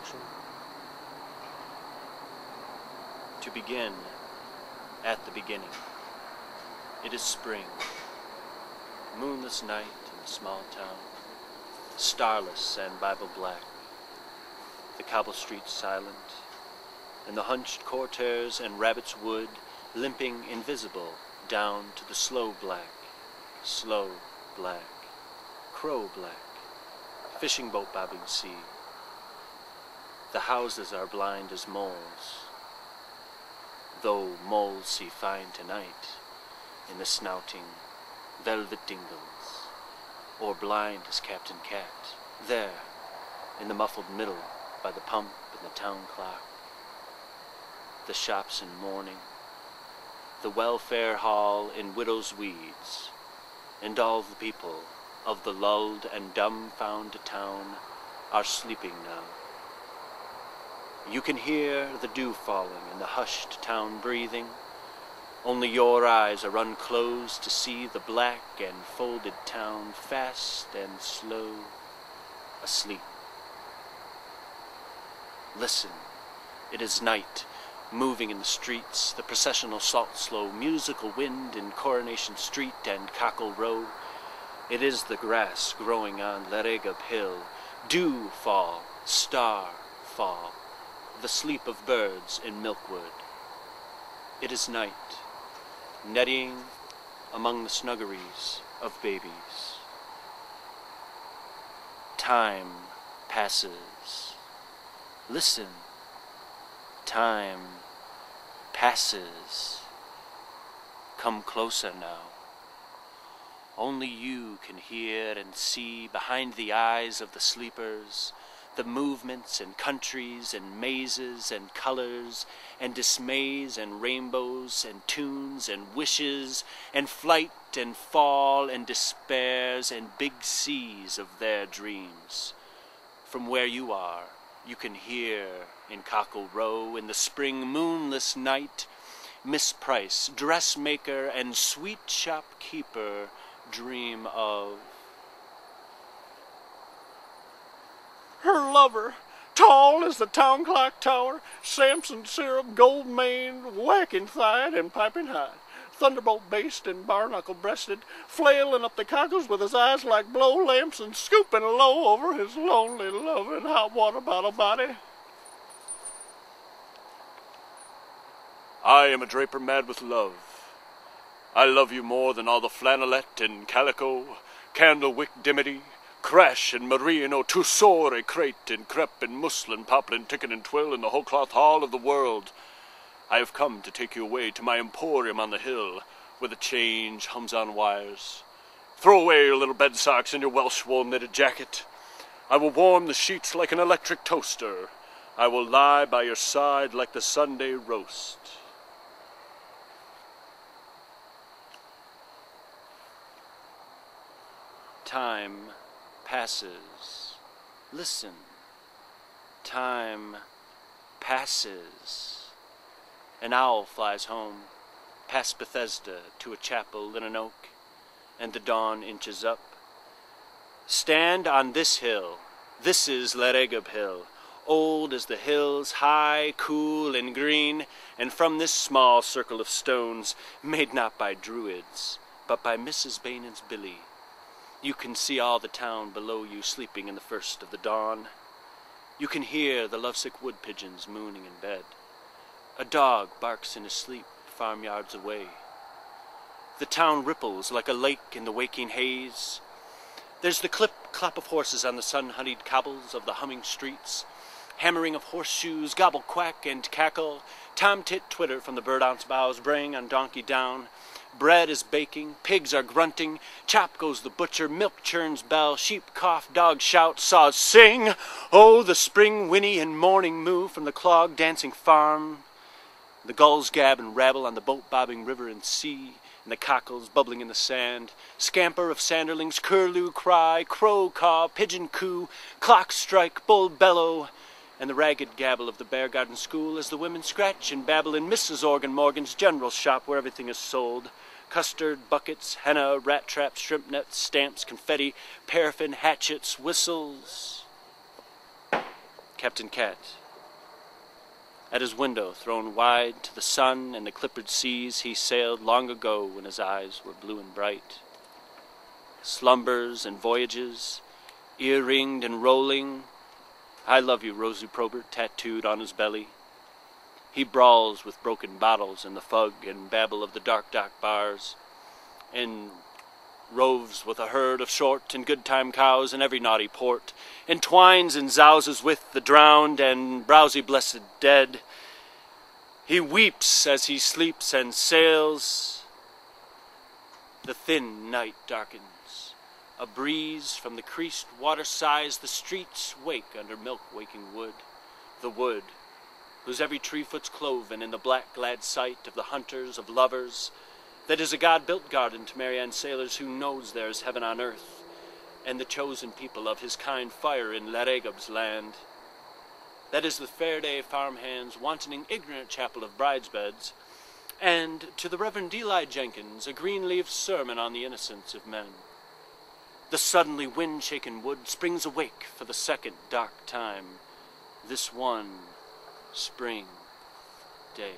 introduction. To begin at the beginning. It is spring, moonless night in a small town, starless and Bible black, the cobble streets silent, and the hunched courtiers and rabbit's wood limping invisible down to the slow black, crow black, fishing boat bobbing sea. The houses are blind as moles, though moles see fine tonight in the snouting velvet dingles, or blind as Captain Cat, there in the muffled middle by the pump and the town clock. The shops in mourning, the welfare hall in widow's weeds, and all the people of the lulled and dumbfound town are sleeping now. You can hear the dew falling and the hushed town breathing. Only your eyes are unclosed to see the black and folded town fast and slow asleep. Listen, it is night, moving in the streets, the processional salt-slow musical wind in Coronation Street and Cockle Row. It is the grass growing on Laregub Hill, dew fall, star fall, the sleep of birds in Milk Wood. It is night, netting among the snuggeries of babies. Time passes. Listen, time passes. Come closer now. Only you can hear and see behind the eyes of the sleepers the movements and countries and mazes and colors and dismays and rainbows and tunes and wishes and flight and fall and despairs and big seas of their dreams. From where you are, you can hear in Cockle Row in the spring moonless night Miss Price, dressmaker and sweet shopkeeper, dream of her lover, tall as the town clock tower, Samson syrup, gold maned, whacking thighed and piping high, thunderbolt based and barnacle breasted, flailing up the cockles with his eyes like blow lamps and scooping low over his lonely loving hot water bottle body. I am a draper mad with love. I love you more than all the flannelette and calico, candlewick dimity, crash and merino, tussore, crate and crepe and muslin, poplin, ticket and twill in the whole cloth hall of the world. I have come to take you away to my emporium on the hill, where the change hums on wires. Throw away your little bed socks and your Welsh wool knitted jacket. I will warm the sheets like an electric toaster. I will lie by your side like the Sunday roast. Time passes. Listen. Time passes. An owl flies home, past Bethesda to a chapel in an oak, and the dawn inches up. Stand on this hill. This is Laregub Hill, old as the hills, high, cool, and green, and from this small circle of stones, made not by druids, but by Mrs. Bainen's Billy, you can see all the town below you sleeping in the first of the dawn. You can hear the lovesick wood pigeons mooning in bed. A dog barks in his sleep farmyards away. The town ripples like a lake in the waking haze. There's the clip-clap of horses on the sun-honeyed cobbles of the humming streets, hammering of horseshoes, gobble-quack and cackle, tom-tit-twitter from the bird-ounce boughs braying on donkey down. Bread is baking, pigs are grunting, chop goes the butcher, milk churns bell, sheep cough, dogs shout, saws sing. Oh, the spring whinny and morning moo from the clog dancing farm. The gulls gab and rabble on the boat-bobbing river and sea, and the cockles bubbling in the sand. Scamper of sanderlings, curlew cry, crow caw, pigeon coo, clock strike, bull bellow, and the ragged gabble of the Bear Garden School as the women scratch and babble in Mrs. Organ Morgan's general shop where everything is sold. Custard, buckets, henna, rat traps, shrimp nets, stamps, confetti, paraffin, hatchets, whistles. Captain Cat. At his window, thrown wide to the sun and the clippered seas, he sailed long ago when his eyes were blue and bright. Slumbers and voyages, ear-ringed and rolling, I love you, Rosie Probert, tattooed on his belly. He brawls with broken bottles in the fug and babble of the dark dock bars, and roves with a herd of short and good-time cows in every naughty port, entwines and zouses with the drowned and browsy blessed dead. He weeps as he sleeps and sails. The thin night darkens. A breeze from the creased water sighs. The streets wake under milk-waking wood. The wood, whose every tree-foot's cloven in the black glad sight of the hunters, of lovers, that is a God-built garden to Marianne sailors who knows there is heaven on earth, and the chosen people of his kind fire in Laregub's land. That is the Fairday farmhands' wantoning ignorant chapel of bridesbeds, and to the Reverend Eli Jenkins a green-leaved sermon on the innocence of men. The suddenly wind-shaken wood springs awake for the second dark time, this one spring day.